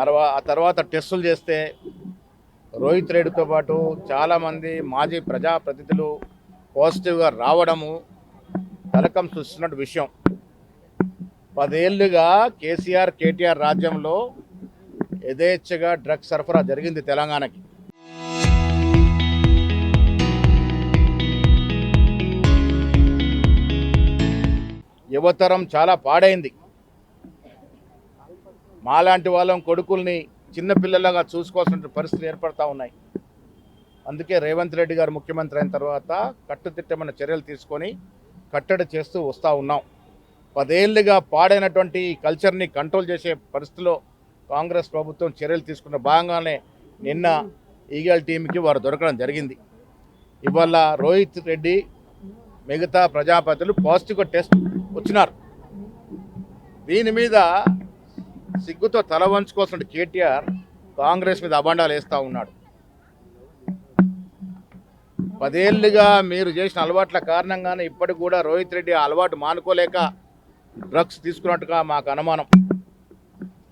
ఆ తర్వాత టెస్టులు చేస్తే రోహిత్ రెడ్డితో పాటు చాలామంది మాజీ ప్రజాప్రతినిధులు పాజిటివ్గా రావడము తలకం చూస్తున్న విషయం. 10 ఏళ్లుగా కేసీఆర్ కేటీఆర్ రాజ్యంలో యథేచ్ఛగా డ్రగ్స్ సరఫరా జరిగింది తెలంగాణకి. యువతరం చాలా పాడైంది. మాలాంటి వాళ్ళం కొడుకుల్ని చిన్నపిల్లలుగా చూసుకోవాల్సిన పరిస్థితులు ఏర్పడతా ఉన్నాయి. అందుకే రేవంత్ రెడ్డి గారు ముఖ్యమంత్రి అయిన తర్వాత కట్టుదిట్టమైన చర్యలు తీసుకొని కట్టడి చేస్తూ వస్తూ ఉన్నాం. 10 ఏళ్లుగా పాడైనటువంటి కల్చర్ని కంట్రోల్ చేసే పరిస్థితిలో కాంగ్రెస్ ప్రభుత్వం చర్యలు తీసుకున్న భాగంగానే నిన్న ఈగల్ టీంకి వారు దొరకడం జరిగింది. ఇవాళ రోహిత్ రెడ్డి మిగతా ప్రజాపతిలు పాజిటివ్గా టెస్ట్ వచ్చినారు. దీని మీద సిగ్గుతో తల వంచుకోవాల్సిన కేటీఆర్ కాంగ్రెస్ మీద అబండాలు వేస్తూ ఉన్నాడు. 10 ఏళ్లుగా మీరు చేసిన అలవాట్ల కారణంగానే ఇప్పటికి కూడా రోహిత్ రెడ్డి ఆ అలవాటు మానుకోలేక డ్రగ్స్ తీసుకున్నట్టుగా మాకు అనుమానం.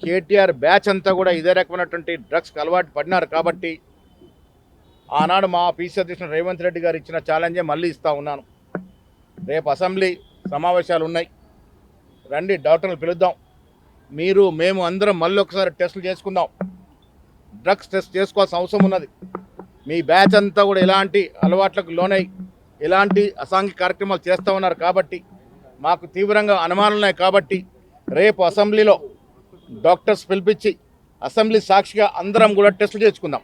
కేటీఆర్ బ్యాచ్ అంతా కూడా ఇదే రకమైనటువంటి డ్రగ్స్కి అలవాటు పడినారు. కాబట్టి ఆనాడు మా పీసీ అధ్యక్షుడు రేవంత్ రెడ్డి గారు ఇచ్చిన ఛాలెంజే మళ్ళీ ఇస్తూ ఉన్నాను. రేపు అసెంబ్లీ సమావేశాలు ఉన్నాయి, రండి డాక్టర్లు పిలుద్దాం, మీరు మేము అందరం మళ్ళీ ఒకసారి టెస్టులు చేసుకుందాం. డ్రగ్స్ టెస్ట్ చేసుకోవాల్సిన అవసరం ఉన్నది. మీ బ్యాచ్ అంతా కూడా ఇలాంటి అలవాట్లకు లోనై ఇలాంటి అసాంఘిక కార్యక్రమాలు చేస్తూ ఉన్నారు. కాబట్టి మాకు తీవ్రంగా అనుమానాలు ఉన్నాయి. కాబట్టి రేపు అసెంబ్లీలో డాక్టర్స్ పిలిపించి అసెంబ్లీ సాక్షిగా అందరం కూడా టెస్టులు చేసుకుందాం.